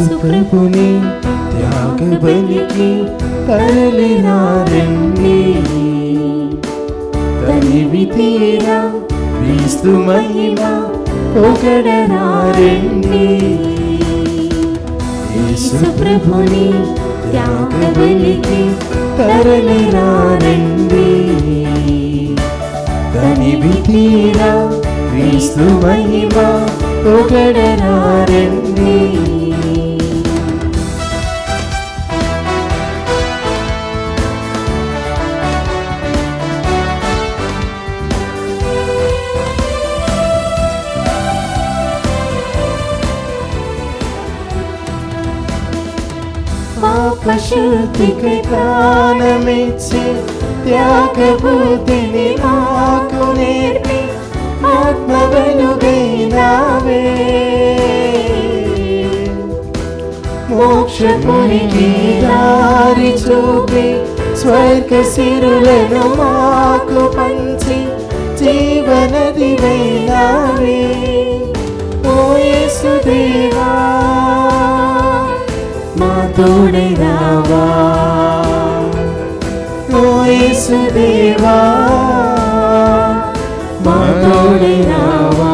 యేసు ప్రభుని త్యాగ బలికి తరలిరా రండి. తనివి తీరా క్రీస్తు మహిమ పొగడరా రండి. యేసు ప్రభుని త్యాగ బలికి తరలిరా రండి. తనివి తీరా క్రీస్తు మహిమ పొగడరా రండి. పాపశుద్ధికై ప్రాణమిచ్చి త్యాగబుద్ధిని మాకు నేర్పి ఆత్మ వెలుగైనావే. మోక్షపురికి దారి చూపి స్వర్గ సిరులను మాకు పంచి జీవనదివైనావే. ఓ యేసుదేవా మా తోడై రావా. ఓ యేసుదేవా మా తోడై రావా.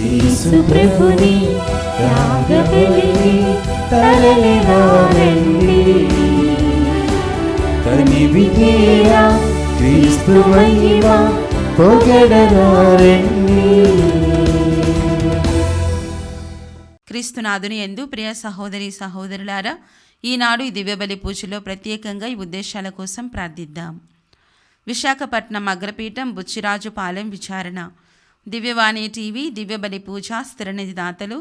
యేసు ప్రభుని త్యాగ బలికి తరలిరా రండి. తనివి తీరా క్రీస్తు మహిమ పొగడరా రండి. క్రీస్తునాథుని యందు ప్రియ సహోదరి సహోదరులారా, ఈనాడు ఈ దివ్యబలి పూజలో ప్రత్యేకంగా ఈ ఉద్దేశాల కోసం ప్రార్థిద్దాం. విశాఖపట్నం అగ్రపీఠం బుచ్చిరాజు పాలెం విచారణ. దివ్యవాణి టీవీ దివ్యబలి పూజ స్థిరనిధి దాతలు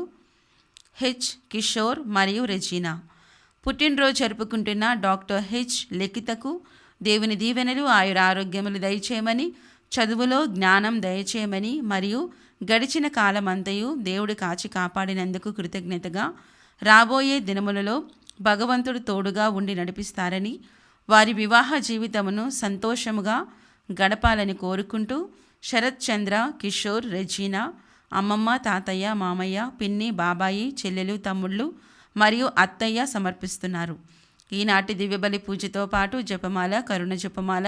హెచ్ కిషోర్ మరియు రెజీనా. పుట్టినరోజు జరుపుకుంటున్న డాక్టర్ హెచ్ లిఖితకు దేవుని దీవెనలు ఆయురారోగ్యములు దయచేయమని, చదువులో జ్ఞానం దయచేయమని మరియు గడిచిన కాలమంతయు దేవుడు కాచి కాపాడినందుకు కృతజ్ఞతగా రాబోయే దినములలో భగవంతుడు తోడుగా ఉండి నడిపిస్తారని, వారి వివాహ జీవితమును సంతోషముగా గడపాలని కోరుకుంటూ శరత్ చంద్ర, కిషోర్, రెజీనా, అమ్మమ్మ, తాతయ్య, మామయ్య, పిన్ని, బాబాయి, చెల్లెలు, తమ్ముళ్ళు మరియు అత్తయ్య సమర్పిస్తున్నారు. ఈనాటి దివ్యబలి పూజతో పాటు జపమాల, కరుణ జపమాల,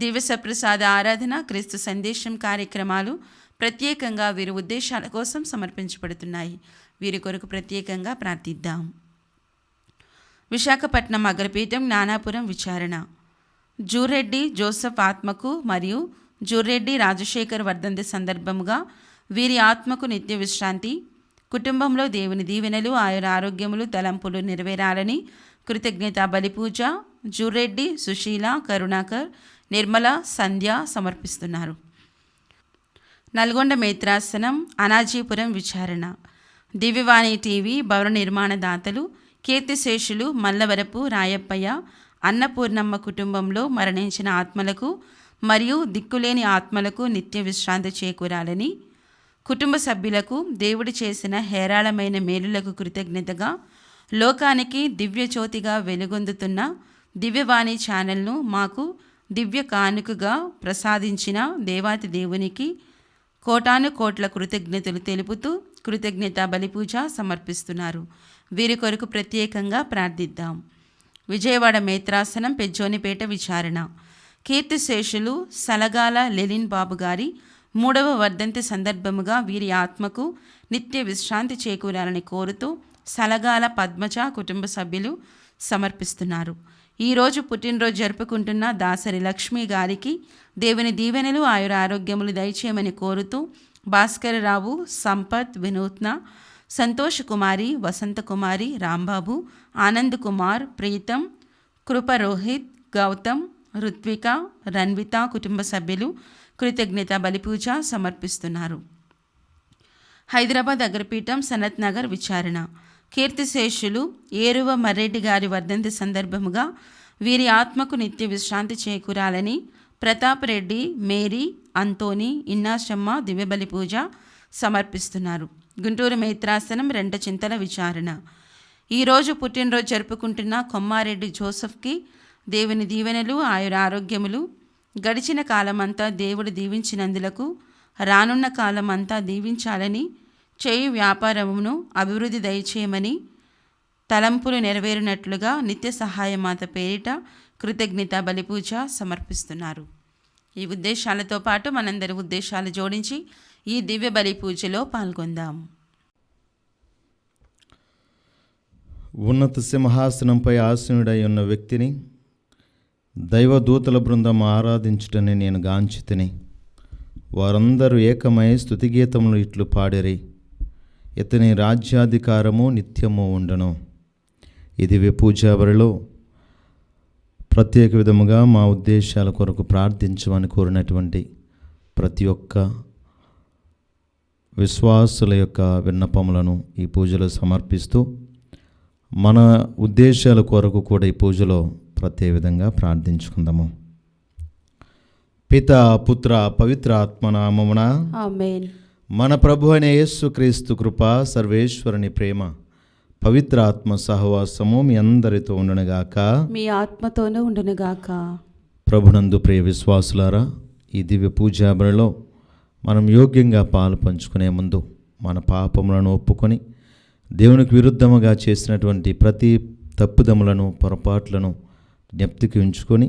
దివ్య సప్రసాద ఆరాధన, క్రీస్తు సందేశం కార్యక్రమాలు ప్రత్యేకంగా వీరి ఉద్దేశాల కోసం సమర్పించబడుతున్నాయి. వీరి కొరకు ప్రత్యేకంగా ప్రార్థిద్దాం. విశాఖపట్నం అగ్రపీఠం జ్ఞానాపురం విచారణ. జూరెడ్డి జోసెఫ్ ఆత్మకు మరియు జూరెడ్డి రాజశేఖర్ వర్ధంతి సందర్భముగా వీరి ఆత్మకు నిత్య విశ్రాంతి, కుటుంబంలో దేవుని దీవెనలు ఆయురారోగ్యములు తలంపులు నెరవేరాలని కృతజ్ఞత బలిపూజ జూరెడ్డి సుశీల, కరుణాకర్, నిర్మల, సంధ్య సమర్పిస్తున్నారు. నల్గొండ మేత్రాసనం అనాజీపురం విచారణ. దివ్యవాణి టీవీ భవన నిర్మాణ దాతలు కీర్తిశేషులు మల్లవరపు రాయప్పయ్య, అన్నపూర్ణమ్మ కుటుంబంలో మరణించిన ఆత్మలకు మరియు దిక్కులేని ఆత్మలకు నిత్య విశ్రాంతి చేకూరాలని, కుటుంబ సభ్యులకు దేవుడు చేసిన హేరాళమైన మేలులకు కృతజ్ఞతగా లోకానికి దివ్యజ్యోతిగా వెలుగొందుతున్న దివ్యవాణి ఛానల్ను మాకు దివ్య కానుకగా ప్రసాదించిన దేవాతి దేవునికి కోటాను కోట్ల కృతజ్ఞతలు తెలుపుతూ కృతజ్ఞత బలిపూజ సమర్పిస్తున్నారు. వీరి కొరకు ప్రత్యేకంగా ప్రార్థిద్దాం. విజయవాడ మేత్రాసనం పెజ్జోనిపేట విచారణ. కీర్తిశేషులు సలగాల లెలిన్ బాబు గారి 3వ వర్ధంతి సందర్భముగా వీరి ఆత్మకు నిత్య విశ్రాంతి చేకూరాలని కోరుతూ సలగాల పద్మజ కుటుంబ సభ్యులు సమర్పిస్తున్నారు. ఈరోజు పుట్టినరోజు జరుపుకుంటున్న దాసరి లక్ష్మి గారికి దేవుని దీవెనలు ఆయురారోగ్యములు దయచేయమని కోరుతూ భాస్కరరావు, సంపత్, వినూత్న, సంతోష్ కుమారి, వసంత కుమారి, రాంబాబు, ఆనంద్ కుమార్, ప్రీతం, కృప, రోహిత్, గౌతమ్, రుత్విక, రన్విత కుటుంబ సభ్యులు కృతజ్ఞత బలిపూజ సమర్పిస్తున్నారు. హైదరాబాద్ అగ్రపీఠం సనత్ నగర్ విచారణ. కీర్తిశేషులు ఏరువ మర్రెడ్డి గారి వర్ధంతి సందర్భముగా వీరి ఆత్మకు నిత్య విశ్రాంతి చేకూరాలని ప్రతాప్ రెడ్డి, మేరీ, అంతోని, ఇన్నాశమ్మ దివ్యబలి పూజ సమర్పిస్తున్నారు. గుంటూరు మేత్రాసనం రెంటచింతల విచారణ. ఈరోజు పుట్టినరోజు జరుపుకుంటున్న కొమ్మారెడ్డి జోసెఫ్కి దేవుని దీవెనలు ఆయురారోగ్యములు, గడిచిన కాలమంతా దేవుడు దీవించినందులకు రానున్న కాలమంతా దీవించాలని చేయు వ్యాపారమును అభివృద్ధి దయచేయమని తలంపులు నెరవేరినట్లుగా నిత్య సహాయమాత పేరిట కృతజ్ఞత బలిపూజ సమర్పిస్తున్నారు. ఈ ఉద్దేశాలతో పాటు మనందరి ఉద్దేశాలు జోడించి ఈ దివ్య బలి పూజలో పాల్గొందాం. ఉన్నత సింహాసనంపై ఆసీనుడై ఉన్న వ్యక్తిని దైవదూతల బృందం ఆరాధించుటని నేను గాంచితిని. వారందరూ ఏకమై స్తుతిగీతములు ఇట్లు పాడిరి. ఇతని రాజ్యాధికారము నిత్యము ఉండను. ఇది పూజాబరిలో ప్రత్యేక విధముగా మా ఉద్దేశాల కొరకు ప్రార్థించమని కోరినటువంటి ప్రతి ఒక్క విశ్వాసుల యొక్క విన్నపములను ఈ పూజలో సమర్పిస్తూ మన ఉద్దేశాల కొరకు కూడా ఈ పూజలో ప్రత్యేక విధంగా ప్రార్థించుకుందాము. పిత పుత్ర పవిత్ర ఆత్మనామమున ఆమేన్. మన ప్రభు అయిన యేసుక్రీస్తు కృప, సర్వేశ్వరుని ప్రేమ, పవిత్ర ఆత్మ సహవాసము మీ అందరితో ఉండునుగాక, మీ ఆత్మతోనూ ఉండునుగాక. ప్రభునందు ప్రియ విశ్వాసులారా, ఈ దివ్య పూజాబలిలో మనం యోగ్యంగా పాలు పంచుకునే ముందు మన పాపములను ఒప్పుకొని దేవునికి విరుద్ధముగా చేసినటువంటి ప్రతి తప్పుదములను పొరపాట్లను జ్ఞప్తికి ఉంచుకొని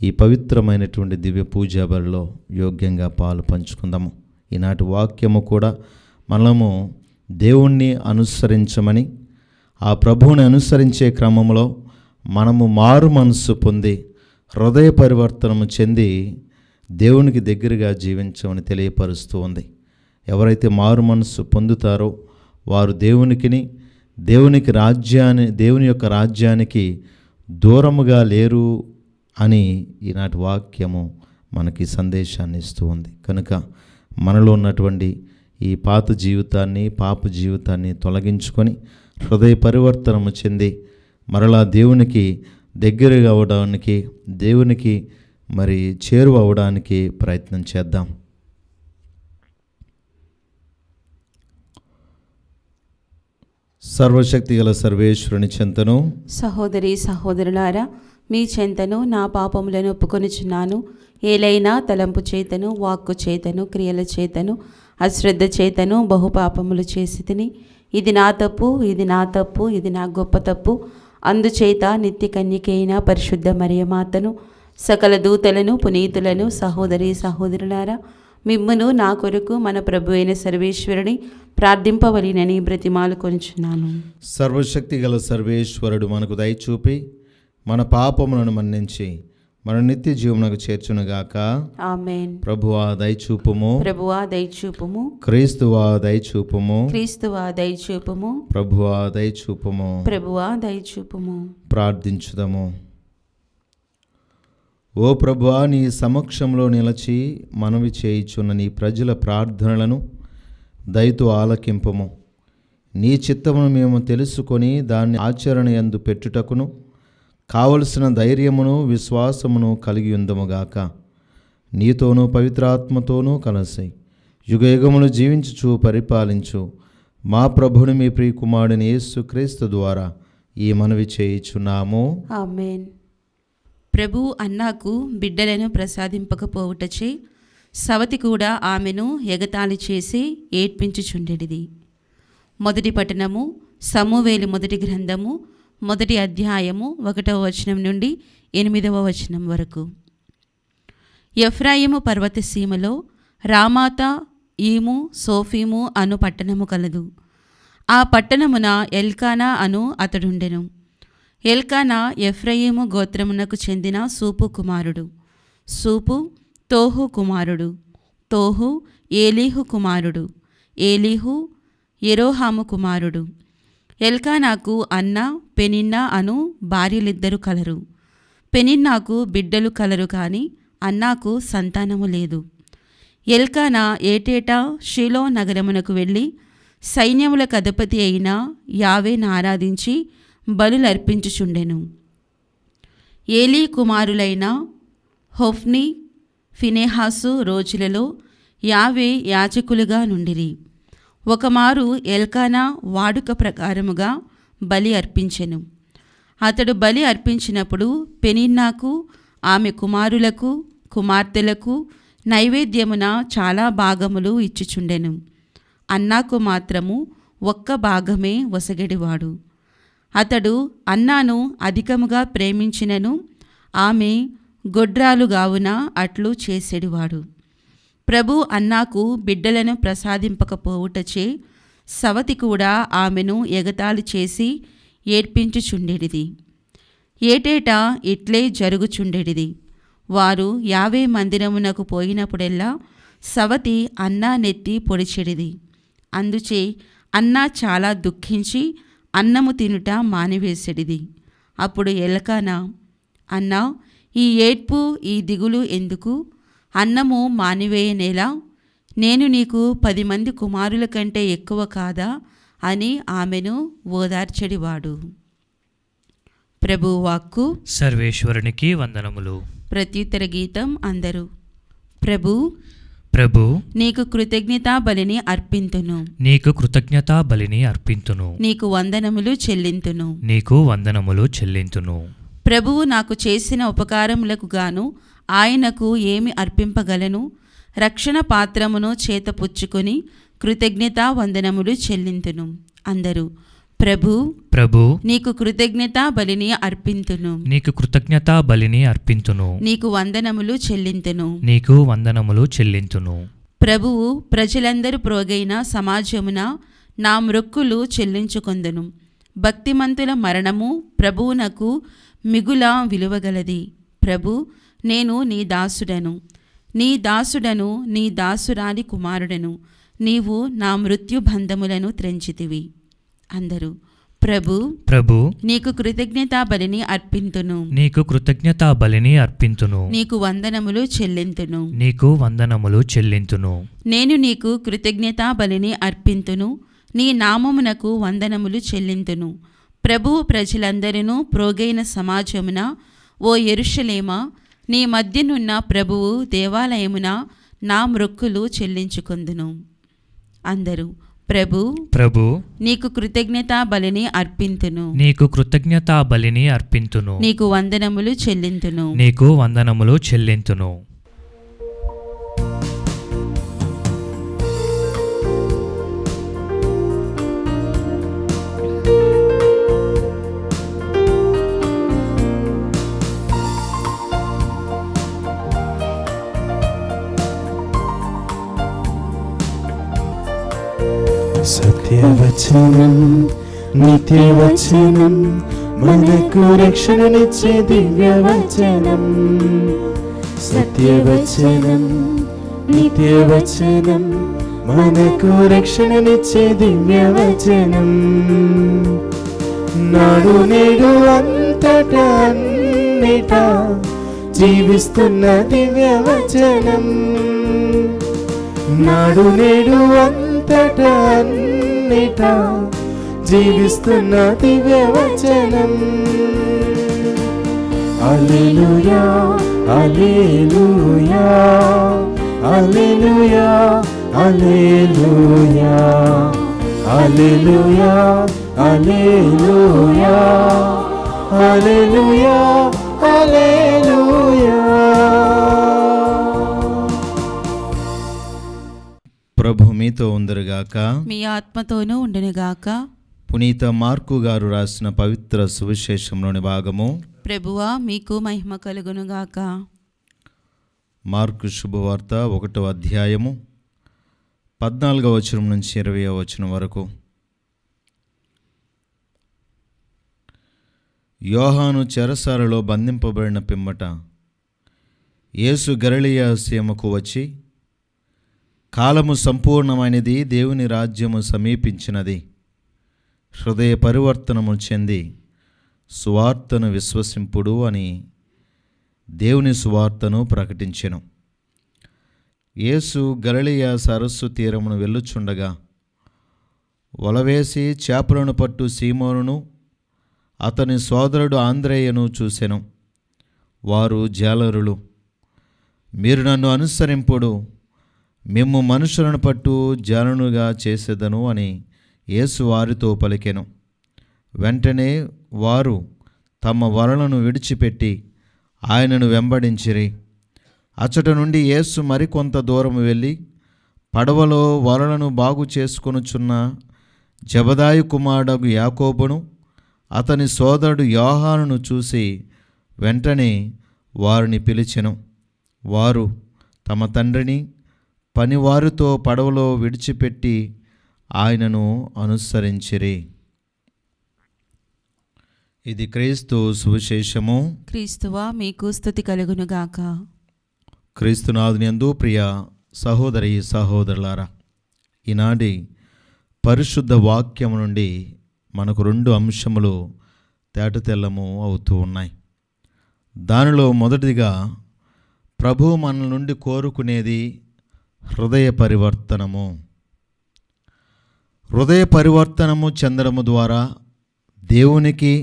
ఈ పవిత్రమైనటువంటి దివ్య పూజాబలిలో యోగ్యంగా పాలు పంచుకుందాము. ఈనాటి వాక్యము కూడా మనము దేవుణ్ణి అనుసరించమని, ఆ ప్రభువుని అనుసరించే క్రమంలో మనము మారు మనస్సు పొంది హృదయ పరివర్తనము చెంది దేవునికి దగ్గరగా జీవించమని తెలియపరుస్తూ ఉంది. ఎవరైతే మారు మనస్సు పొందుతారో వారు దేవుని యొక్క రాజ్యానికి దూరముగా లేరు అని ఈనాటి వాక్యము మనకి సందేశాన్ని ఇస్తూ ఉంది. కనుక మనలో ఉన్నటువంటి ఈ పాత జీవితాన్ని, పాప జీవితాన్ని తొలగించుకొని హృదయ పరివర్తనము చెంది మరలా దేవునికి దగ్గరగా అవడానికి, దేవునికి మరి చేరువ అవడానికి ప్రయత్నం చేద్దాం. సర్వశక్తి గల సర్వేశ్వరుని చెంతను, సహోదరి సహోదరులారా, మీ చెంతను నా పాపములను ఒప్పుకొనుచున్నాను. ఏలైనా తలంపు చేతను, వాక్కు చేతను, క్రియల చేతను, అశ్రద్ధ చేతను బహుపాపములు చేసి తిని, ఇది నా తప్పు, ఇది నా తప్పు, ఇది నా గొప్ప తప్పు. అందుచేత నిత్య కన్యకైన పరిశుద్ధ మరియమాతను, సకల దూతలను, పునీతులను, సహోదరి సహోదరులారా, మిమ్మును నా కొరకు మన ప్రభు అయిన సర్వేశ్వరుని ప్రార్థింపవలెనని బ్రతిమాలు కొనుచున్నాను. సర్వశక్తి గల సర్వేశ్వరుడు మనకు దయచూపి మన పాపములను మన్నించి మన నిత్య జీవమునకు చేర్చునుగాక. ఆమేన్. ప్రభువా దయచూపుము, ప్రభువా దయచూపుము, క్రీస్తువా దయచూపుము, క్రీస్తువా దయచూపుము, ప్రభువా దయచూపుము, ప్రభువా దయచూపుము. ప్రార్థించుదము. ఓ ప్రభువా, నీ సమక్షంలో నిలచి మనవి చేయుచున్న నీ ప్రజల ప్రార్థనలను దయతో ఆలకింపము. నీ చిత్తమును మేము తెలుసుకొని దాన్ని ఆచరణ యందు పెట్టుటకును కావలసిన ధైర్యమును విశ్వాసమును కలిగి ఉందముగాక. నీతోనూ పవిత్రాత్మతోనూ కలిసి యుగయుగములు జీవించుచు పరిపాలించు మా ప్రభుని మీ ప్రియ కుమారుని యేసుక్రీస్తు ద్వారా ఈ మనవి చేయుచున్నాము. ఆమేన్. ప్రభు అన్నాకు బిడ్డలను ప్రసాదింపకపోవుటచే సవతి కూడా ఆమెను ఎగతాళి చేసి ఏడ్పించుచుండెడిది. మొదటి పట్టణము సమూవేలు మొదటి గ్రంథము 1వ అధ్యాయము 1వ వచనం నుండి 8వ వచనం వరకు. ఎఫ్రాయిము పర్వత సీమలో రామాత ఈము సోఫీము అను పట్టణము కలదు. ఆ పట్టణమున ఎల్కానా అను అతడుండెను. ఎల్కానా ఎఫ్రాయిము గోత్రమునకు చెందిన సూపు కుమారుడు. సూపు తోహు కుమారుడు. తోహు ఏలీహు కుమారుడు. ఏలీహు యెరోహాము కుమారుడు. ఎల్కానాకు అన్న పెనిన్నా అను భార్యలిద్దరు కలరు. పెనిన్నాకు బిడ్డలు కలరు కాని అన్నాకు సంతానము లేదు. ఎల్కానా ఏటేటా షిలో నగరమునకు వెళ్ళి సైన్యములకు అధిపతి అయిన యావేను ఆరాధించి బలులర్పించుచుండెను. ఏలీ కుమారులైన హొఫ్ని, ఫినెహాసు రోజులలో యావే యాజకులుగా నుండిరి. ఒకమారు ఎల్కానా వాడుక ప్రకారముగా బలి అర్పించెను. అతడు బలి అర్పించినప్పుడు పెనిన్నాకు ఆమె అన్నాకు మాత్రము ఒక్క భాగమే ఒసగెడివాడు. అతడు అన్నాను అధికముగా ప్రేమించినను ఆమె గొడ్రాలుగావున అట్లు చేసేడివాడు. ప్రభు అన్నాకు బిడ్డలను ప్రసాదింపకపోవుటచే సవతి కూడా ఆమెను ఎగతాళి చేసి ఏడ్పించుచుండెడిది. ఏటేటా ఇట్లే జరుగుచుండెడిది. వారు యావే మందిరమునకు పోయినప్పుడెల్లా సవతి అన్నా నెత్తి పొడిచెడిది. అందుచే అన్నా చాలా దుఃఖించి అన్నము తినుట మానివేసెడిది. అప్పుడు ఎల్కానా, అన్నా, ఈ ఏడ్పు ఈ దిగులు ఎందుకు? అన్నము మానివేయనేలా? నేను నీకు 10 మంది కుమారుల కంటే ఎక్కువ కాదా అని ఆమెను ఓదార్చెడివాడు. ప్రభువు వాక్కు. సర్వేశ్వరునికి వందనములు. ప్రత్యుత్తర గీతం అందరూ. ప్రభు, ప్రభు, నీకు కృతజ్ఞతా బలిని అర్పింతును. నీకు కృతజ్ఞతా బలిని అర్పింతును. నీకు వందనములు చెల్లింతును. నీకు వందనములు చెల్లింతును. ప్రభువు నాకు చేసిన ఉపకారములకు గాను ఆయనకు ఏమి అర్పింపగలను? రక్షణ పాత్రమును చేతపుచ్చుకొని కృతజ్ఞతా వందనములు చెల్లింతును. అందరూ. ప్రభు, ప్రభు, నీకు కృతజ్ఞతా బలిని అర్పింతును. నీకు కృతజ్ఞతా బలిని అర్పింతును. నీకు వందనములు చెల్లింతును. నీకు వందనములు చెల్లింతును. ప్రభువు ప్రజలందరూ ప్రోగైన సమాజమున నా మ్రొక్కులు చెల్లించుకొందును. భక్తిమంతుల మరణము ప్రభువునకు మిగుల విలువగలది. ప్రభు, నేను నీ దాసుడను, నీ దాసుడను, నీ దాసురాలి కుమారుడను. నీవు నా మృత్యు బంధములను త్రెంచితివి. అందరూ. ప్రభు, ప్రభు, నీకు కృతజ్ఞతా బలిని అర్పింతును. నీకు కృతజ్ఞతా బలిని అర్పింతును. నీకు వందనములు చెల్లింతును. నీకు వందనములు చెల్లింతును. నేను నీకు కృతజ్ఞతా బలిని అర్పింతును. నీ నామమునకు వందనములు చెల్లింతును. ప్రభువు ప్రజలందరినూ ప్రోగైన సమాజమున, ఓ యెరూషలేమా, నీ మధ్యనున్న ప్రభువు దేవాలయమున నా మ్రొక్కులు చెల్లించుకొందును. అందరూ. ప్రభు, ప్రభు, నీకు కృతజ్ఞతా బలిని అర్పింతును. నీకు కృతజ్ఞతా బలిని అర్పింతును. నీకు వందనములు చెల్లింతును. నీకు వందనములు చెల్లింతును. సత్యవచనం నిత్యవచనం మనకు రక్షణనిచ్చే దివ్యవచనం. సత్యవచనం నిత్యవచనం మనకు రక్షణనిచ్చే దివ్యవచనం. నాడు నేడు అంతటా అన్నిటా జీవిస్తున్న దివ్యవచనం. నాడు నేడు అంతటా అన్నిటా జీవిస్తున్న దివ్యవచనం. హల్లెలూయా, హల్లెలూయా, హల్లెలూయా, హల్లెలూయా, హల్లెలూయా, హల్లెలూయా, హల్లెలూయా, హల్లెలూయా. ప్రభు మీతో ఉందరుగాక. మీ ఆత్మతోనూ ఉండునుగాక. పునీత మార్కు గారు రాసిన పవిత్ర సువిశేషంలోని భాగము. ప్రభువా, మీకు మహిమ కలుగునుగాక. మార్కు శుభవార్త 1వ అధ్యాయము 14వ వచనం నుంచి 20వ వచనం వరకు. యోహాను చెరసాలలో బంధింపబడిన పిమ్మట యేసు గలిలయ సీమకు వచ్చి, కాలము సంపూర్ణమైనది, దేవుని రాజ్యము సమీపించినది, హృదయ పరివర్తనము చెంది సువార్తను విశ్వసింపుడు అని దేవుని సువార్తను ప్రకటించెను. యేసు గలిలయ సరస్సు తీరమును వెళ్ళుచుండగా వలవేసి చేపలను పట్టు సీమోనును అతని సోదరుడు ఆంద్రేయను చూసెను. వారు జాలరులు. మీరు నన్ను అనుసరింపుడు, మిమ్ము మనుషులను పట్టు జాలనుగా చేసేదను అని యేసు వారితో పలికెను. వెంటనే వారు తమ వలలను విడిచిపెట్టి ఆయనను వెంబడించిరి. అచ్చట నుండి యేసు మరికొంత దూరం వెళ్ళి పడవలో వలలను బాగు చేసుకొనుచున్న జబదాయి కుమారుడు యాకోబును అతని సోదరుడు యోహానును చూసి వెంటనే వారిని పిలిచెను. వారు తమ తండ్రిని పనివారితో పడవలో విడిచిపెట్టి ఆయనను అనుసరించిరి. ఇది క్రీస్తు సువిశేషము. క్రీస్తువా మీకు స్తుతి కలుగునుగాక. క్రీస్తునాథుని యందు ప్రియ సహోదరి సహోదరులారా, ఈనాటి పరిశుద్ధ వాక్యము నుండి మనకు 2 అంశములు తేటతెల్లము అవుతూ ఉన్నాయి. దానిలో మొదటిదిగా ప్రభువు మన నుండి కోరుకునేది హృదయ పరివర్తనము. హృదయ పరివర్తనము చెందడము ద్వారా దేవునికి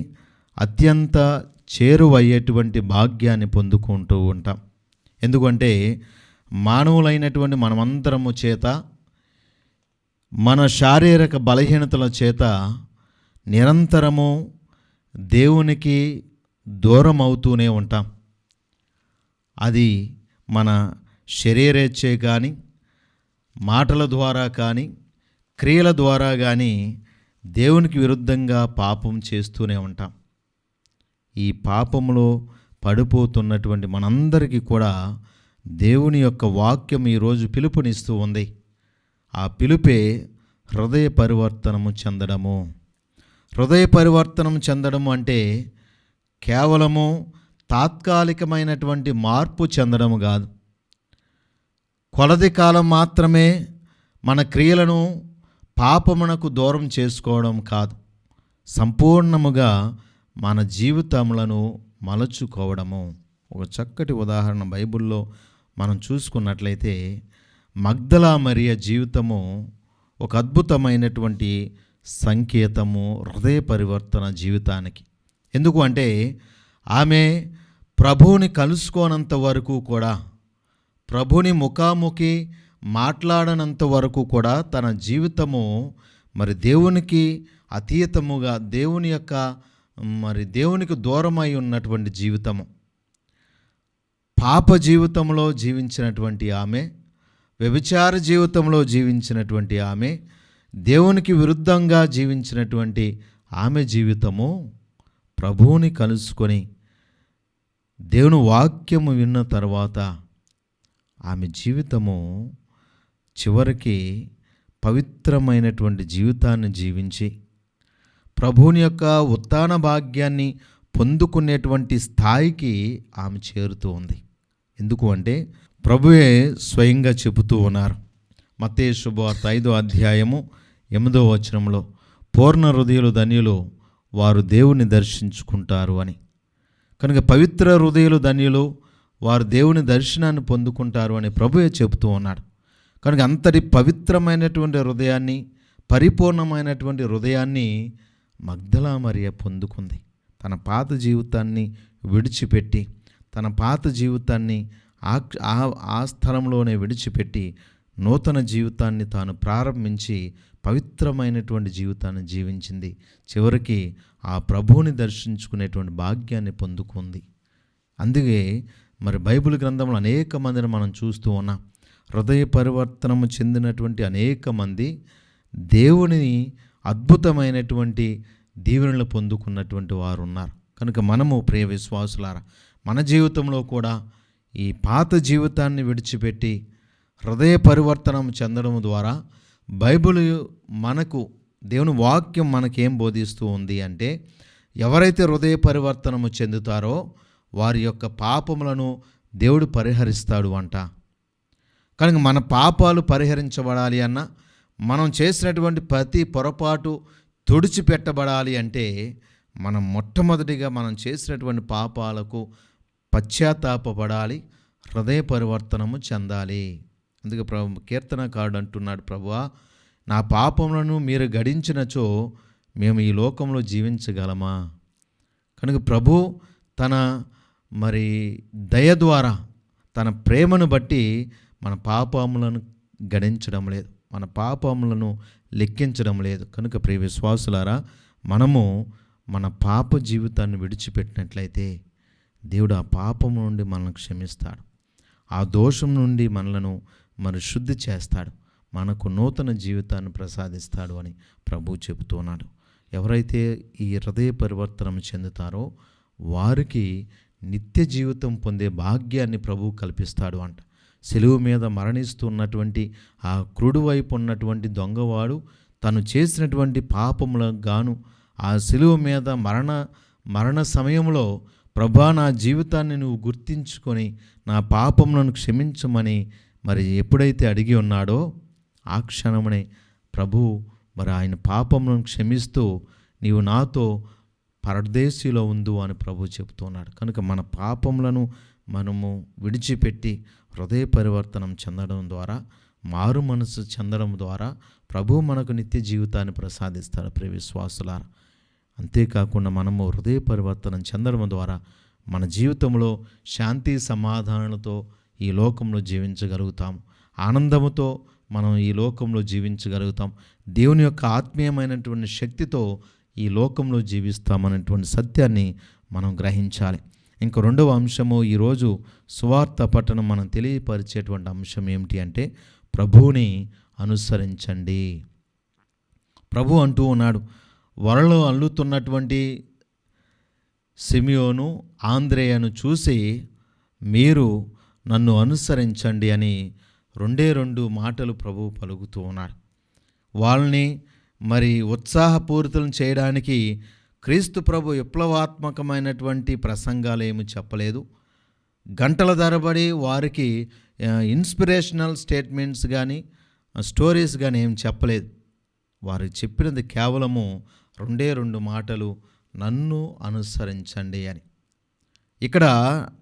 అత్యంత చేరువయ్యేటువంటి భాగ్యాన్ని పొందుకుంటూ ఉంటాం. ఎందుకంటే మానవులైనటువంటి మనమంతరము చేత, మన శారీరక బలహీనతల చేత నిరంతరము దేవునికి దూరం అవుతూనే ఉంటాం. అది మన శరీరేచ్ఛే కానీ, మాటల ద్వారా కానీ, క్రియల ద్వారా కానీ దేవునికి విరుద్ధంగా పాపం చేస్తూనే ఉంటాం. ఈ పాపంలో పడిపోతున్నటువంటి మనందరికీ కూడా దేవుని యొక్క వాక్యం ఈరోజు పిలుపునిస్తూ ఉంది. ఆ పిలుపే హృదయ పరివర్తనము చెందడము. హృదయ పరివర్తనం చెందడము అంటే కేవలము తాత్కాలికమైనటువంటి మార్పు చెందడము కాదు. కొలది కాలం మాత్రమే మన క్రియలను పాపమునకు దూరం చేసుకోవడం కాదు, సంపూర్ణముగా మన జీవితములను మలచుకోవడము. ఒక చక్కటి ఉదాహరణ బైబిల్లో మనం చూసుకున్నట్లయితే మగ్దలా మరియ జీవితము ఒక అద్భుతమైనటువంటి సంకేతము హృదయ పరివర్తన జీవితానికి. ఎందుకు అంటే ఆమె ప్రభువుని కలుసుకోనంత వరకు కూడా, ప్రభుని ముఖాముఖి మాట్లాడనంత వరకు కూడా తన జీవితము మరి దేవునికి అతీతముగా, దేవునికి దూరమై ఉన్నటువంటి జీవితము. పాప జీవితంలో జీవించినటువంటి ఆమె, వ్యభిచార జీవితంలో జీవించినటువంటి ఆమె, దేవునికి విరుద్ధంగా జీవించినటువంటి ఆమె జీవితము ప్రభువుని కలుసుకొని దేవుని వాక్యము విన్న తర్వాత ఆమె జీవితము చివరికి పవిత్రమైనటువంటి జీవితాన్ని జీవించి ప్రభువుని యొక్క ఉత్థాన భాగ్యాన్ని పొందుకునేటువంటి స్థాయికి ఆమె చేరుతూ ఉంది. ఎందుకు అంటే ప్రభువే స్వయంగా చెబుతూ ఉన్నారు. మత్తయి శుభవార్త 5వ అధ్యాయము 8వ వచనంలో, పూర్ణ హృదయులు ధన్యులు, వారు దేవుని దర్శించుకుంటారు అని. కనుక పవిత్ర హృదయులు ధన్యులు, వారు దేవుని దర్శనాన్ని పొందుకుంటారు అని ప్రభువే చెబుతూ ఉన్నాడు. కనుక అంతటి పవిత్రమైనటువంటి హృదయాన్ని, పరిపూర్ణమైనటువంటి హృదయాన్ని మగ్దలా మరియ పొందుకుంది. తన పాత జీవితాన్ని విడిచిపెట్టి, తన పాత జీవితాన్ని ఆ స్థలంలోనే విడిచిపెట్టి నూతన జీవితాన్ని తాను ప్రారంభించి పవిత్రమైనటువంటి జీవితాన్ని జీవించింది. చివరికి ఆ ప్రభువుని దర్శించుకునేటువంటి భాగ్యాన్ని పొందుకుంది. అందుకే మరి బైబిల్ గ్రంథంలో అనేక మందిని మనం చూస్తూ ఉన్నాం. హృదయ పరివర్తనము చెందినటువంటి అనేక మంది దేవుని అద్భుతమైనటువంటి దీవెనలు పొందుకున్నటువంటి వారు ఉన్నారు. కనుక మనము ప్రియ విశ్వాసులారా, మన జీవితంలో కూడా ఈ పాత జీవితాన్ని విడిచిపెట్టి హృదయ పరివర్తనం చెందడం ద్వారా బైబిల్ మనకు, దేవుని వాక్యం మనకేం బోధిస్తూ ఉంది అంటే, ఎవరైతే హృదయ పరివర్తనము చెందుతారో వారి యొక్క పాపములను దేవుడు పరిహరిస్తాడు అంట. కనుక మన పాపాలు పరిహరించబడాలి అన్న, మనం చేసినటువంటి ప్రతి పొరపాటు తుడిచిపెట్టబడాలి అంటే మనం మొట్టమొదటిగా మనం చేసినటువంటి పాపాలకు పశ్చాత్తాపపడాలి, హృదయ పరివర్తనము చెందాలి. అందుకే కీర్తనకారుడు అంటున్నాడు, ప్రభువా నా పాపములను మీరు గడించినచో మేము ఈ లోకంలో జీవించగలమా. కనుక ప్రభు తన మరి దయ ద్వారా, తన ప్రేమను బట్టి మన పాపములను గడించడం లేదు, మన పాపములను లెక్కించడం లేదు. కనుక ప్రియ విశ్వాసులారా, మనము మన పాప జీవితాన్ని విడిచిపెట్టినట్లయితే దేవుడు ఆ పాపం నుండి మనల్ని క్షమిస్తాడు, ఆ దోషం నుండి మనలను మరి శుద్ధి చేస్తాడు, మనకు నూతన జీవితాన్ని ప్రసాదిస్తాడు అని ప్రభు చెబుతూ ఉన్నాడు. ఎవరైతే ఈ హృదయ పరివర్తనం చెందుతారో వారికి నిత్య జీవితం పొందే భాగ్యాన్ని ప్రభు కల్పిస్తాడు అంట. సిలువ మీద మరణిస్తున్నటువంటి ఆ క్రుడు వైపు ఉన్నటువంటి దొంగవాడు తను చేసినటువంటి పాపములకు గాను ఆ సిలువ మీద మరణ సమయంలో ప్రభా నా జీవితాన్ని నువ్వు గుర్తించుకొని నా పాపములను క్షమించమని మరి ఎప్పుడైతే అడిగి ఉన్నాడో ఆ క్షణమునే ప్రభు మరి ఆయన పాపములను క్షమిస్తూ నీవు నాతో పరదేశీలో ఉండు అని ప్రభు చెబుతున్నాడు. కనుక మన పాపములను మనము విడిచిపెట్టి హృదయ పరివర్తనం చెందడం ద్వారా, మారు మనసు చెందడం ద్వారా ప్రభు మనకు నిత్య జీవితాన్ని ప్రసాదిస్తాడు ప్రియ విశ్వాసులారా. అంతేకాకుండా మనము హృదయ పరివర్తనం చెందడం ద్వారా మన జీవితంలో శాంతి సమాధానాలతో ఈ లోకంలో జీవించగలుగుతాం. ఆనందముతో మనం ఈ లోకంలో జీవించగలుగుతాం. దేవుని యొక్క ఆత్మీయమైనటువంటి శక్తితో ఈ లోకంలో జీవిస్తామనేటువంటి సత్యాన్ని మనం గ్రహించాలి. ఇంక రెండవ అంశము, ఈరోజు సువార్త పట్టణం మనం తెలియపరిచేటువంటి అంశం ఏమిటి అంటే ప్రభువుని అనుసరించండి. ప్రభు అంటూ ఉన్నాడు, వరలో అల్లుతున్నటువంటి సిమియోను ఆంద్రేయను చూసి మీరు నన్ను అనుసరించండి అని రెండు మాటలు ప్రభు పలుకుతూ ఉన్నాడు. వాళ్ళని మరి ఉత్సాహపూరితులను చేయడానికి క్రీస్తు ప్రభు విప్లవాత్మకమైనటువంటి ప్రసంగాలు ఏమి చెప్పలేదు. గంటల తరబడి వారికి ఇన్స్పిరేషనల్ స్టేట్మెంట్స్ కానీ స్టోరీస్ కానీ ఏం చెప్పలేదు. వారు చెప్పినది కేవలము రెండు మాటలు, నన్ను అనుసరించండి అని. ఇక్కడ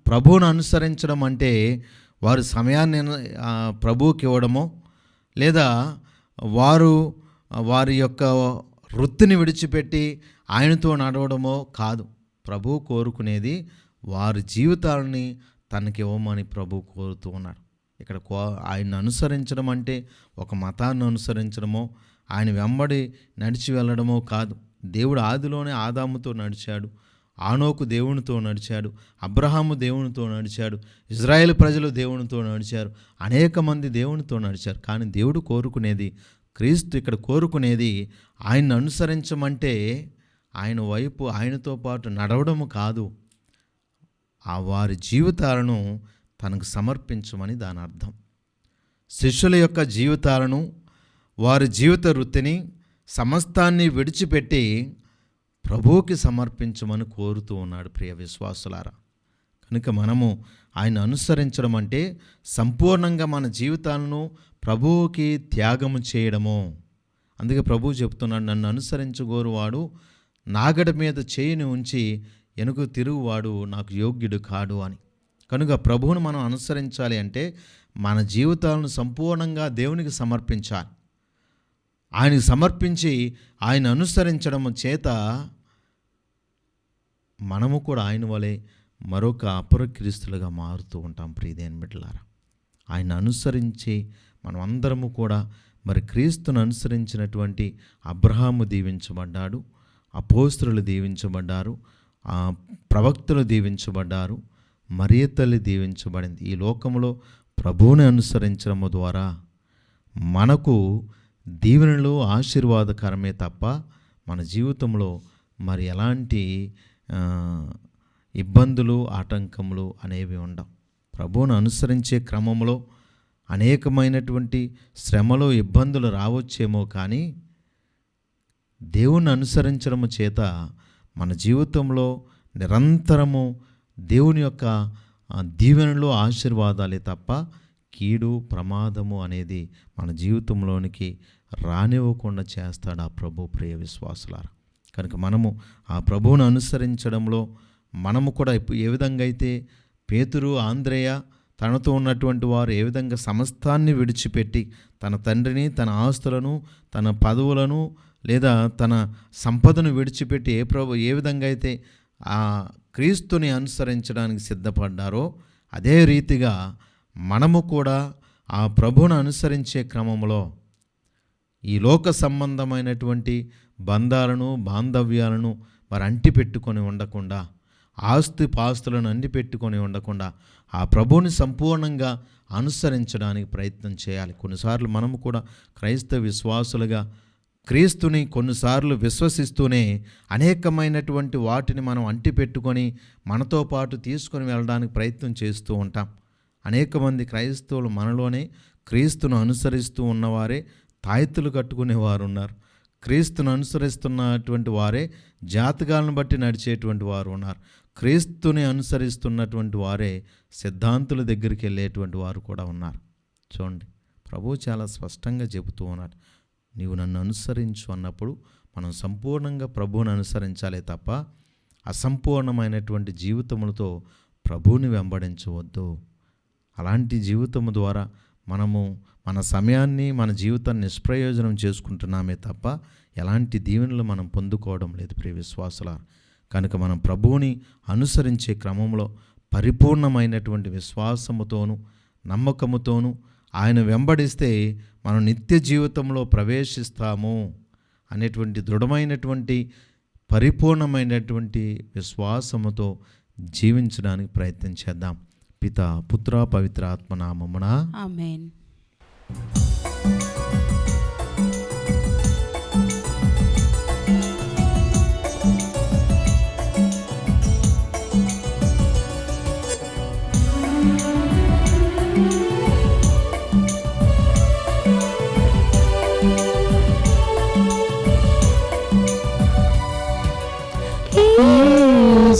ప్రభువును అనుసరించడం అంటే వారు సమయాన్ని ప్రభువుకి ఇవ్వడమో లేదా వారి యొక్క వృత్తిని విడిచిపెట్టి ఆయనతో నడవడమో కాదు. ప్రభు కోరుకునేది వారి జీవితాలని తనకి ఇవ్వమని ప్రభు కోరుతూ ఉన్నాడు. ఇక్కడ ఆయన్ని అనుసరించడం అంటే ఒక మతాన్ని అనుసరించడమో ఆయన వెంబడి నడిచి వెళ్ళడమో కాదు. దేవుడు ఆదిలోనే ఆదాముతో నడిచాడు, ఆనోకు దేవునితో నడిచాడు, అబ్రహాము దేవునితో నడిచాడు, ఇజ్రాయేల్ ప్రజలు దేవునితో నడిచారు, అనేక మంది దేవునితో నడిచారు. కానీ దేవుడు కోరుకునేది, క్రీస్తు ఇక్కడ కోరుకునేది ఆయన్ని అనుసరించమంటే ఆయన వైపు ఆయనతో పాటు నడవడము కాదు, ఆ వారి జీవితాలను తనకు సమర్పించమని దాని అర్థం. శిష్యుల యొక్క జీవితాలను, వారి జీవిత వృత్తిని సమస్తాన్ని విడిచిపెట్టి ప్రభువుకి సమర్పించమని కోరుతూ ఉన్నాడు ప్రియ విశ్వాసులారా. కనుక మనము ఆయన అనుసరించడం అంటే సంపూర్ణంగా మన జీవితాలను ప్రభువుకి త్యాగము చేయడము. అందుకే ప్రభువు చెప్తున్నాడు, నన్ను అనుసరించగోరువాడు నాగడ మీద చేయిని ఉంచి వెనుక తిరుగువాడు నాకు యోగ్యుడు కాడు అని. కనుక ప్రభువును మనం అనుసరించాలి అంటే మన జీవితాలను సంపూర్ణంగా దేవునికి సమర్పించాలి. ఆయనకు సమర్పించి ఆయన అనుసరించడం చేత మనము కూడా ఆయన వలె మరొక అపరక్రీస్తులుగా మారుతూ ఉంటాం ప్రియదేని బిడ్డలారా. ఆయన అనుసరించి మనం అందరము కూడా మరి క్రీస్తును అనుసరించినటువంటి అబ్రహాము దీవించబడ్డాడు, అపోస్తలులు దీవించబడ్డారు, ప్రవక్తలు దీవించబడ్డారు, మరియ తల్లి దీవించబడింది. ఈ లోకంలో ప్రభువుని అనుసరించడం ద్వారా మనకు దీవెనలు ఆశీర్వాదకరమే తప్ప మన జీవితంలో మరి ఎలాంటి ఇబ్బందులు ఆటంకములు అనేవి ఉండవు. ప్రభువును అనుసరించే క్రమంలో అనేకమైనటువంటి శ్రమలు ఇబ్బందులు రావచ్చేమో, కానీ దేవుణ్ణి అనుసరించడము చేత మన జీవితంలో నిరంతరము దేవుని యొక్క దీవెనలు ఆశీర్వాదాలే తప్ప కీడు ప్రమాదము అనేది మన జీవితంలోనికి రానివ్వకుండా చేస్తాడు ఆ ప్రభు ప్రియ విశ్వాసులారా. కనుక మనము ఆ ప్రభువును అనుసరించడంలో మనము కూడా ఏ విధంగా అయితే పేతురు, ఆంద్రేయ తనతో ఉన్నటువంటి వారు ఏ విధంగా సమస్తాన్ని విడిచిపెట్టి తన తండ్రిని, తన ఆస్తులను, తన పదవులను లేదా తన సంపదను విడిచిపెట్టి ఏ విధంగా అయితే ఆ క్రీస్తుని అనుసరించడానికి సిద్ధపడ్డారో అదే రీతిగా మనము కూడా ఆ ప్రభువును అనుసరించే క్రమంలో ఈ లోక సంబంధమైనటువంటి బంధాలను, బాంధవ్యాలను మరి అంటిపెట్టుకొని ఉండకుండా, ఆస్తి పాస్తులను అంటిపెట్టుకొని ఉండకుండా ఆ ప్రభువుని సంపూర్ణంగా అనుసరించడానికి ప్రయత్నం చేయాలి. కొన్నిసార్లు మనము కూడా క్రైస్తవ విశ్వాసులుగా క్రీస్తుని కొన్నిసార్లు విశ్వసిస్తూనే అనేకమైనటువంటి వాటిని మనం అంటిపెట్టుకొని మనతో పాటు తీసుకొని వెళ్ళడానికి ప్రయత్నం చేస్తూ ఉంటాం. అనేక మంది క్రైస్తవులు మనలోనే క్రీస్తును అనుసరిస్తూ ఉన్నవారే తాయెత్తులు కట్టుకునేవారు ఉన్నారు. క్రీస్తును అనుసరిస్తున్నటువంటి వారే జాతకాలను బట్టి నడిచేటువంటి వారు ఉన్నారు. క్రీస్తుని అనుసరిస్తున్నటువంటి వారే సిద్ధాంతుల దగ్గరికి వెళ్ళేటువంటి వారు కూడా ఉన్నారు. చూడండి, ప్రభువు చాలా స్పష్టంగా చెబుతూ ఉన్నాడు, నీవు నన్ను అనుసరించు అన్నప్పుడు మనం సంపూర్ణంగా ప్రభువుని అనుసరించాలే తప్ప అసంపూర్ణమైనటువంటి జీవితములతో ప్రభువుని వెంబడించవద్దు. అలాంటి జీవితము ద్వారా మనము మన సమయాన్ని, మన జీవితాన్ని నిష్ప్రయోజనం చేసుకుంటున్నామే తప్ప ఎలాంటి దీవెనలు మనం పొందుకోవడం లేదు ప్రియ విశ్వాసులారా. కనుక మనం ప్రభువుని అనుసరించే క్రమంలో పరిపూర్ణమైనటువంటి విశ్వాసముతోనూ నమ్మకముతోనూ ఆయన వెంబడిస్తే మనం నిత్య జీవితంలో ప్రవేశిస్తాము అనేటువంటి దృఢమైనటువంటి పరిపూర్ణమైనటువంటి విశ్వాసముతో జీవించడానికి ప్రయత్నం చేద్దాం. పితా, పుత్ర, పవిత్ర ఆత్మ నామమున ఆమేన్.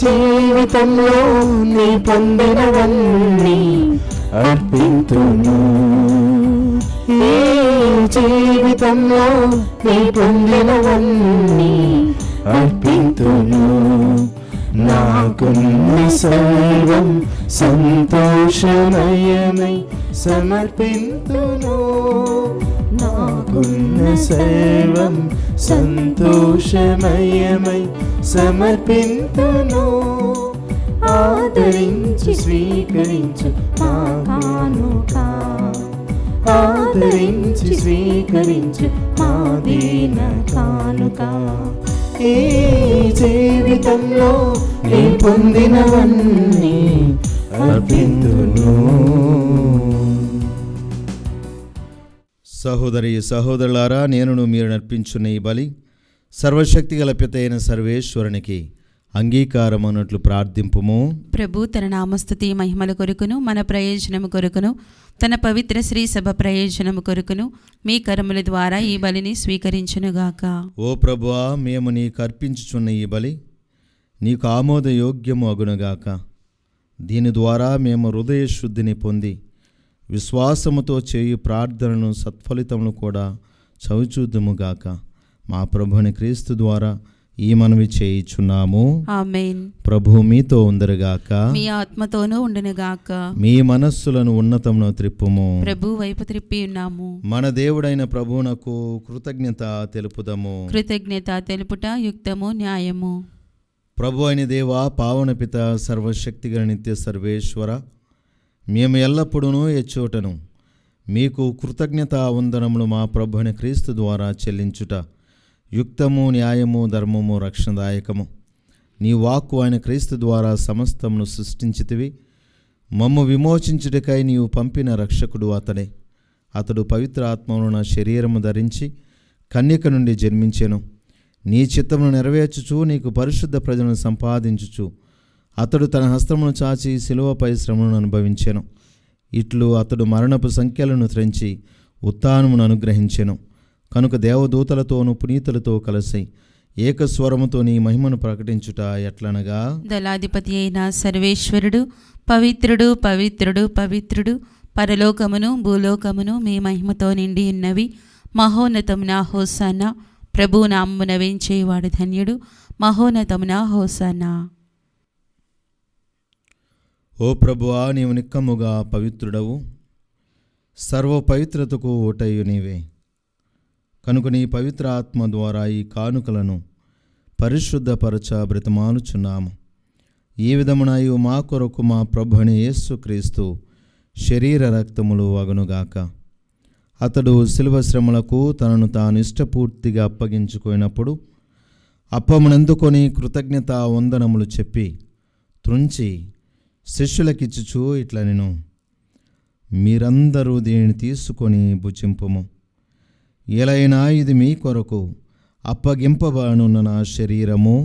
జీవితంలో నీ పొందినవన్నీ అర్పింతును. ఈ జీవితంలో నీ పొందినవన్నీ అర్పింతును. నాకున్న సర్వం సంతోషమయమై సమర్పింతును. నాకున్న సర్వం సంతోషమయమై సమర్పింతును. ఆదరించి స్వీకరించు మా కానుక, ఆదరించి స్వీకరించు మా దీన కానుక. ఈ జీవితంలో నీ పొందినవన్నీ అర్పింతును. సహోదరి సహోదరులారా, నేనును మీరు నర్పించున్న ఈ బలి సర్వశక్తి గల పిత అయిన సర్వేశ్వరునికి అంగీకారం అన్నట్లు ప్రార్థింపుము. ప్రభు తన నామస్తుతి మహిమల కొరకును మన ప్రయోజనము కొరకును తన పవిత్ర శ్రీ సభ ప్రయోజనము కొరకును మీ కరముల ద్వారా ఈ బలిని స్వీకరించునుగాక. ఓ ప్రభువా, మేము నీకు అర్పించుచున్న ఈ బలి నీకు ఆమోదయోగ్యము అగునుగాక. దీని ద్వారా మేము హృదయ శుద్ధిని పొంది విశ్వాసముతో చేయు ప్రార్థనను సత్ఫలితమును కూడా చవిచూద్దుముగాక. మా ప్రభుని క్రీస్తు ద్వారా ఈ మనవి చేయుచున్నాము. ఆమేన్. ప్రభు మీతో ఉందరుగాక, మీ ఆత్మతోనూ ఉండునుగాక. మీ మనస్సులను ఉన్నతమును త్రిప్పుము. ప్రభు వైపు త్రిప్పి ఉన్నాము. మన దేవుడైన ప్రభువునకు కృతజ్ఞత తెలుపుదము. కృతజ్ఞత తెలుపుట యుక్తము, న్యాయము. ప్రభు అయిన దేవా, పావన పిత, సర్వశక్తిగల నిత్య సర్వేశ్వర, మేము ఎల్లప్పుడూ ఎచ్చోటను మీకు కృతజ్ఞత వందనములు మా ప్రభుని క్రీస్తు ద్వారా చెల్లించుట యుక్తము, న్యాయము, ధర్మము, రక్షణదాయకము. నీ వాక్కు ఆయన క్రీస్తు ద్వారా సమస్తమును సృష్టించితివి. మమ్ము విమోచించుటకై నీవు పంపిన రక్షకుడు అతడే. అతడు పవిత్ర ఆత్మను నా శరీరము ధరించి కన్యక నుండి జన్మించెను. నీ చిత్తమును నెరవేర్చుచు నీకు పరిశుద్ధ ప్రజలను సంపాదించుచు అతడు తన హస్తమును చాచి శిలువపై శ్రమను అనుభవించెను. ఇట్లు అతడు మరణపు సంఖ్యలను త్రెంచి ఉత్థానమును అనుగ్రహించెను. కనుక దేవదూతలతోనూ పునీతులతో కలిసి ఏకస్వరముతో నీ మహిమను ప్రకటించుట ఎట్లనగా, దళాధిపతి అయిన సర్వేశ్వరుడు పవిత్రుడు, పవిత్రుడు, పవిత్రుడు, పరలోకమును భూలోకమును మీ మహిమతో నిండి ఉన్నవి. మహోన్నతమున హోసానా. ప్రభు నామమున వేంచేవాడు ధన్యుడు. మహోన్నతమున హోసానా. ఓ ప్రభువా, నీవు నిక్కముగా పవిత్రుడవు, సర్వ పవిత్రతకు ఓటయు నీవే. కనుక నీ పవిత్ర ఆత్మ ద్వారా ఈ కానుకలను పరిశుద్ధపరచ బ్రతిమాలుచున్నాము. ఈ విధమునయు మా కొరకు మా ప్రభుని యేసుక్రీస్తు శరీర రక్తములు అగునుగాక. అతడు శిలువ శ్రమలకు తనను తాను ఇష్టపూర్తిగా అప్పగించుకున్నప్పుడు అప్పమునందుకొని కృతజ్ఞత వందనములు చెప్పి త్రుంచి శిష్యులకిచ్చుచూ ఇట్లనెను, మీరందరూ దీనిని తీసుకొని భుజింపుము. ఎలైనా ఇది మీ కొరకు అప్పగింపబడనున్న నా శరీరము.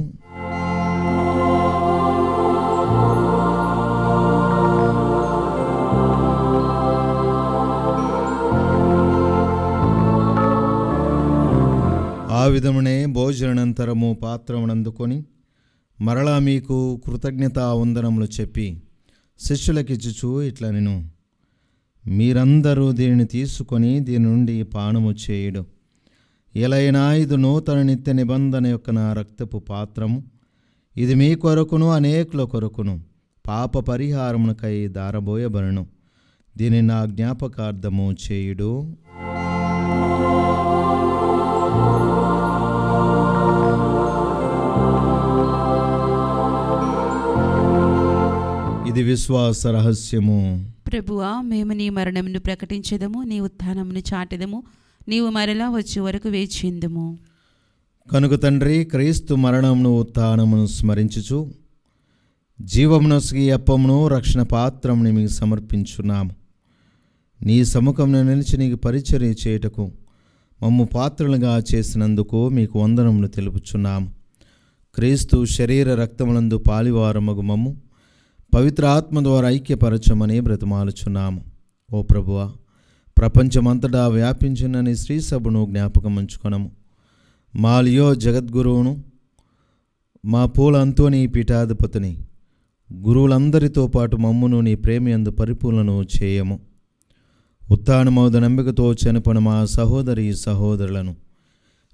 ఆ విధమునే భోజనానంతరము పాత్రమునందుకొని మరలా మీకు కృతజ్ఞతా వందనములు చెప్పి శిష్యులకిచ్చుచు ఇట్లా నేను, మీరందరూ దీనిని తీసుకొని దీని నుండి పానము చేయుడు. ఎలైనా ఇది నూతన నిత్య నిబంధన యొక్క నా రక్తపు పాత్రము. ఇది మీ కొరకును అనేకుల కొరకును పాప పరిహారమునకై దారబోయబడును. దీనిని నా జ్ఞాపకార్థము చేయుడు. ఇది విశ్వాస రహస్యము. ప్రభువా, మేము నీ మరణమును ప్రకటించెదము, నీ ఉత్థానమును చాటెదము, నీవు మరలా వచ్చే వరకు వేచిందుము. కనుక తండ్రి, క్రీస్తు మరణమును ఉత్థానమును స్మరించుచు జీవమునొసగి అప్పమును రక్షణ పాత్రముని మీకు సమర్పించున్నాము. నీ సముఖంలో నిలిచి నీకు పరిచర్య చేయుటకు మమ్ము పాత్రలుగా చేసినందుకు మీకు వందనములు తెలుపుచున్నాము. క్రీస్తు శరీర రక్తములందు పాలివారమగు మమ్ము పవిత్ర ఆత్మ ద్వారా ఐక్యపరచమని బ్రతిమాలుచున్నాము. ఓ ప్రభువా, ప్రపంచమంతటా వ్యాపించిన నీ శ్రీ సభను జ్ఞాపకం ఉంచుకొనము. మాలియో జగద్గురువును, మా పూల అంతోని పీఠాధిపతిని, గురువులందరితో పాటు మమ్మును నీ ప్రేమయందు పరిపూర్ణను చేయము. ఉత్థానమౌద నమ్మికతో చనిపోయిన మా సహోదరి సహోదరులను,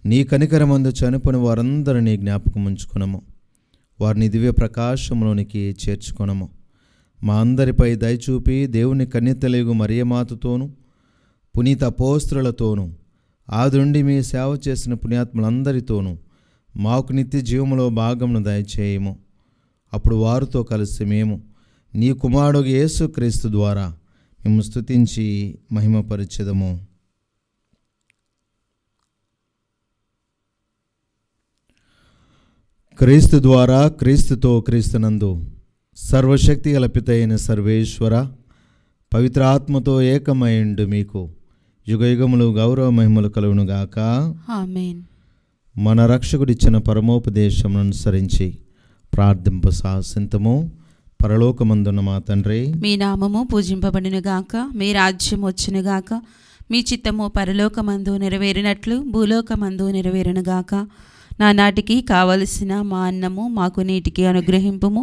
నీ కనికరమందు చనిపోయిన వారందరినీ జ్ఞాపకం ఉంచుకొనము. వారిని దివ్య ప్రకాశంలోనికి చేర్చుకొనము. మా అందరిపై దయచూపి దేవుని కన్యతలేగు మరియమాతతోనూ పునీత అపోస్తలులతోనూ ఆదుండి మీ సేవ చేసిన పుణ్యాత్ములందరితోనూ మాకు నిత్య జీవములో భాగమును దయచేయము. అప్పుడు వారితో కలిసి మేము నీ కుమారుడు యేసుక్రీస్తు ద్వారా మేము స్తుతించి మహిమపరచెదము. క్రీస్తు ద్వారా, క్రీస్తుతో, క్రీస్తునందు సర్వశక్తి గల పితైన సర్వేశ్వర పవిత్ర ఆత్మతో ఏకమైండు మీకు యుగయుగములు గౌరవ మహిమలు కలుగునుగాక. ఆమేన్. మన రక్షకుడిచ్చిన పరమోపదేశమును అనుసరించి ప్రార్థింప సాసింతము. పరలోకమందున్న మా తండ్రి, మీ నామము పూజింపబడునుగాక, మీ రాజ్యం వచ్చునుగాక, మీ చిత్తము పరలోకమందు నెరవేరినట్లు భూలోకమందు నెరవేరునుగాక. నానాటికి కావలసిన మా అన్నము మాకు నీటికి అనుగ్రహింపుము.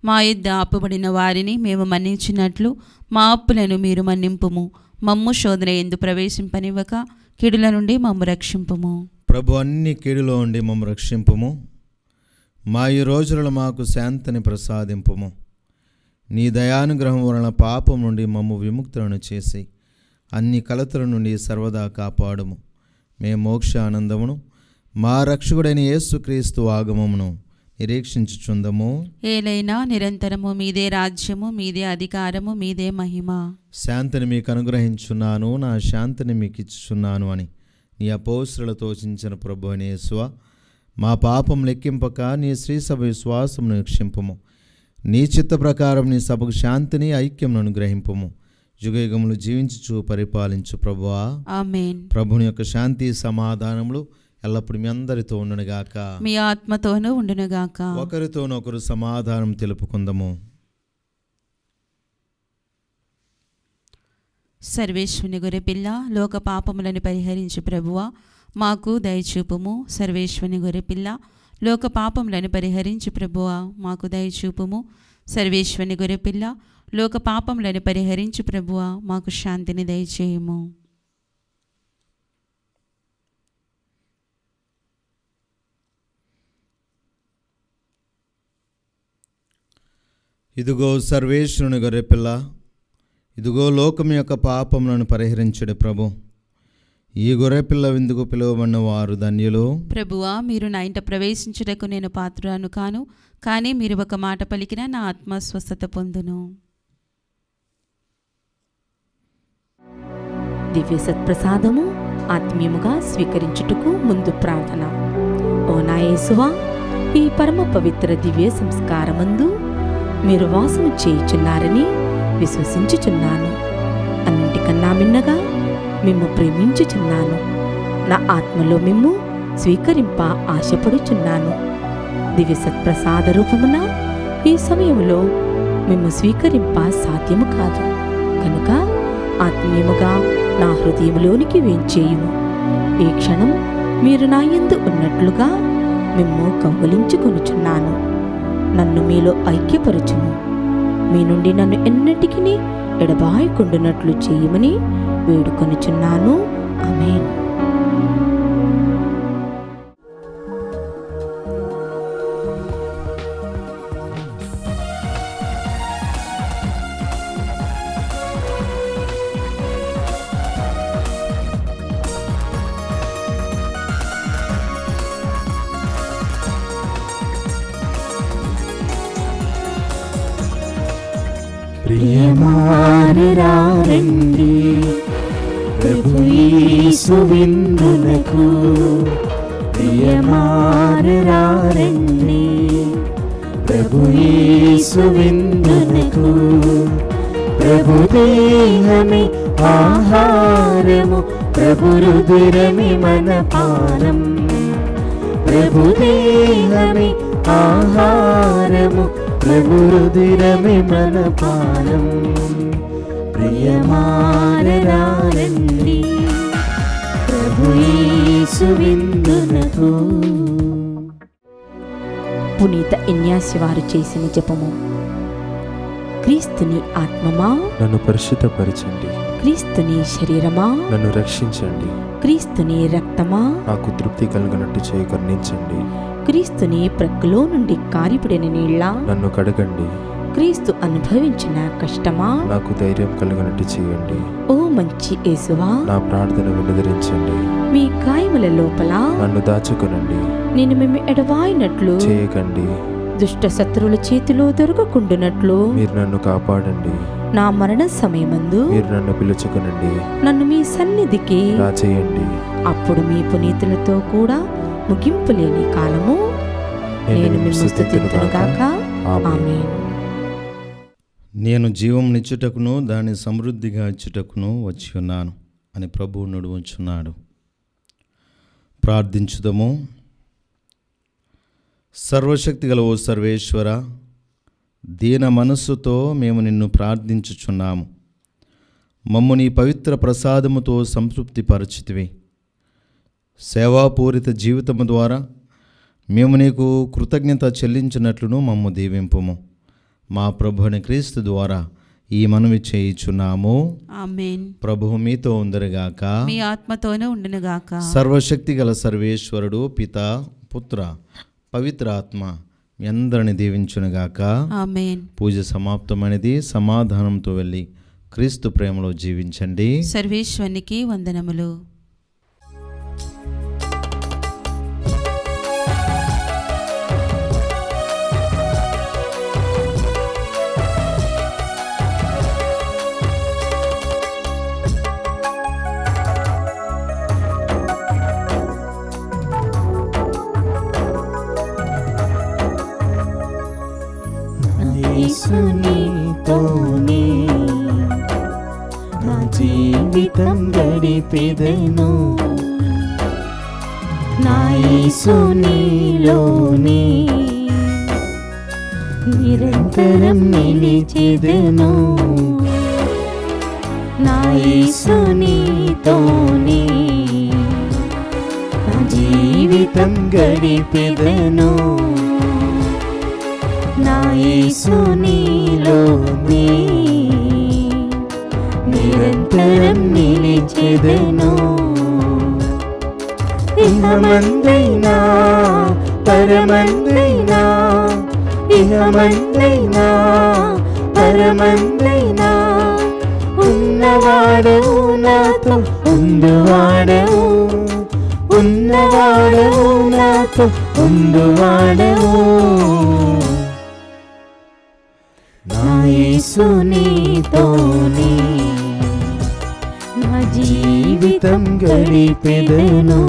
మా యొద్ద అప్పుబడిన వారిని మేము మన్నించినట్లు మా అప్పులను మీరు మన్నింపుము. మమ్ము శోధన యందు ప్రవేశింపనివ్వక కీడుల నుండి మమ్ము రక్షింపుము. ప్రభు, అన్ని కీడులో ఉండి మమ్ము రక్షింపుము. మా ఈ రోజులలో మాకు శాంతిని ప్రసాదింపుము. నీ దయానుగ్రహం వలన పాపం నుండి మమ్ము విముక్తులను చేసి అన్ని కలతల నుండి సర్వదా కాపాడుము. మేము మోక్ష ఆనందమును మా రక్షకుడైన యేసుక్రీస్తు ఆగమమును నిరీక్షించుచుందము. ఏలైనా నిరంతరము మీదే రాజ్యము, మీదే అధికారము, మీదే మహిమ. శాంతిని మీకు అనుగ్రహించున్నాను, నా శాంతిని మీకు ఇచ్చుచున్నాను అని నీ అపోస్తలులతో చించిన ప్రభు అయిన యేసువా, మా పాపం లెక్కింపక నీ శ్రీ సభ విశ్వాసమును రక్షింపుము. నీ చిత్త ప్రకారం నీ సభకు శాంతిని ఐక్యమును అనుగ్రహింపుము. యుగయుగములు జీవించుచు పరిపాలించు ప్రభువా. ఆమేన్. ప్రభుని యొక్క శాంతి సమాధానములు ఎల్లప్పుడు మీ అందరితో ఉండునుగాక, మీ ఆత్మతోనూ ఉండునుగాక. ఒకరితోనొకరు సమాధానం తెలుపుకుందము. సర్వేశ్వరుని గొర్రెపిల్ల, లోక పాపములను పరిహరించు ప్రభువా, మాకు దయచూపుము. సర్వేశ్వరుని గొర్రెపిల్ల, లోక పాపములను పరిహరించు ప్రభువా, మాకు దయచూపుము. సర్వేశ్వరుని గొర్రెపిల్ల, లోక పాపములను పరిహరించు ప్రభువా, మాకు శాంతిని దయచేయము. ఇదిగో సర్వేశ్వరుని గొర్రెపిల్ల, ఇదిగో లోకం యొక్క పాపములను పరిహరించుడు ప్రభు. ఈ గొర్రెపిల్ల విందుకు పిలువబడిన వారు ధన్యులు. ప్రభువా, మీరు నా ఇంట ప్రవేశించుటకు నేను పాత్రురాను కాను, కానీ మీరు ఒక మాట పలికిన నా ఆత్మ స్వస్థత పొందును. దివ్య సత్ప్రసాదము ఆత్మీయముగా స్వీకరించుటకు ముందు ప్రార్థన. ఓ నా యేసువా, ఈ పరమ పవిత్ర దివ్య సంస్కారమందు మీరు వాసము చేయుచున్నారని విశ్వసించుచున్నాను. అన్నింటికన్నా మిన్నగా మిమ్ము ప్రేమించుచున్నాను. నా ఆత్మలో మిమ్ము స్వీకరింప ఆశపడుచున్నాను. దివ్య సత్ప్రసాద రూపమున ఈ సమయంలో మిమ్ము స్వీకరింప సాధ్యము కాదు కనుక ఆత్మీయముగా నా హృదయంలోనికి వేంచేయుము. ఈ క్షణం మీరు నా యందు ఉన్నట్లుగా మిమ్ము కౌగిలించుకొనుచున్నాను. నన్ను మీలో ఐక్యపరచుము. మీ నుండి నన్ను ఎన్నటికీ ఎడబాయకుండునట్లు చేయమని వేడుకొనుచున్నాను. ఆమేన్. ప్రియమారరండి ప్రభు యేసు విందునకు. ప్రియమారరండి ప్రభు యేసు విందునకు. ప్రభు దేహమే ఆహారము, ప్రభు రుధిరమే మన పానం. ప్రభు దేహమే ఆహారము, ప్రభు రుధిరమే మన పానం. ప్రియమారరండి ప్రభు యేసు విందునకు. పునీత ఇన్యాసి వారు చేసిన జపము. క్రీస్తుని ఆత్మమా నన్ను పరిశుద్ధపరచండి, క్రీస్తుని శరీరమా నన్ను రక్షించండి, క్రీస్తుని రక్తమా నాకు తృప్తి కలిగినట్టు చేయి కరుణించండి. క్రీస్తుని ప్రక్కలో నుండి కారిపడిన నీళ్ళ నన్ను కడగండి, క్రీస్తు అనుభవించిన కష్టమా నాకు ధైర్యం కలిగినట్టు చేయండి. ఓ మంచి యేసువా, నా ప్రార్థన వినదరించండి, మీ గాయముల లోపల నన్ను దాచుకొనండి, నేను మేము ఎడవాయినట్లు చేయకండి. దుష్ట శత్రువుల చేతిలో దొరకకుండునట్లు మీరు నన్ను కాపాడండి, నా మరణ సమయమందు మీరు నన్ను పిలుచుకొనండి, నన్ను మీ సన్నిధికి చేయండి. అప్పుడు మీ పునీతులతో కూడా ముగింపు లేని కాలము నేను మిమ్ము స్తుతింతునుగాక. ఆమేన్. నేను జీవం నిచ్చుటకును దాన్ని సమృద్ధిగా ఇచ్చుటకును వచ్చి ఉన్నాను అని ప్రభువు నడువుచున్నాడు. ప్రార్థించుదము. సర్వశక్తిగల ఓ సర్వేశ్వర, దీన మనస్సుతో మేము నిన్ను ప్రార్థించుచున్నాము. మమ్ము నీ పవిత్ర ప్రసాదముతో సంతృప్తిపరచితివి. సేవాపూరిత జీవితము ద్వారా మేము నీకు కృతజ్ఞత చెల్లించినట్లును మమ్ము దీవింపుము. మా ప్రభుని క్రీస్తు ద్వారా ఈ మనవి చేయుచున్నాము. ఆమేన్. ప్రభువు మీతో ఉందరుగాక, మీ ఆత్మతోనూ ఉండునుగాక. సర్వశక్తి గల సర్వేశ్వరుడు పిత పుత్ర పవిత్ర ఆత్మ మీ అందరిని దీవించునుగాక. ఆమేన్. పూజ సమాప్తమైనది. సమాధానంతో వెళ్ళి క్రీస్తు ప్రేమలో జీవించండి. సర్వేశ్వరునికి వందనములు. యేసునితోనే నా జీవితం గడిపెదను. నా యేసునిలోనే నిరంతరం నిలిచెదను. నా యేసునితోనే నా జీవితం గడిపెదను. నా యేసునిలోనే నిరంతరం నిలిచెదను. ఇహమందైనా పరమందైనా, ఇహమందైనా పరమందైనా, ఉన్నవాడవు నాతో ఉండువాడవు, ఉన్నవాడవు నాతో ఉండువాడవు. నా యేసునితోనే నా జీవితం గడిపెదను.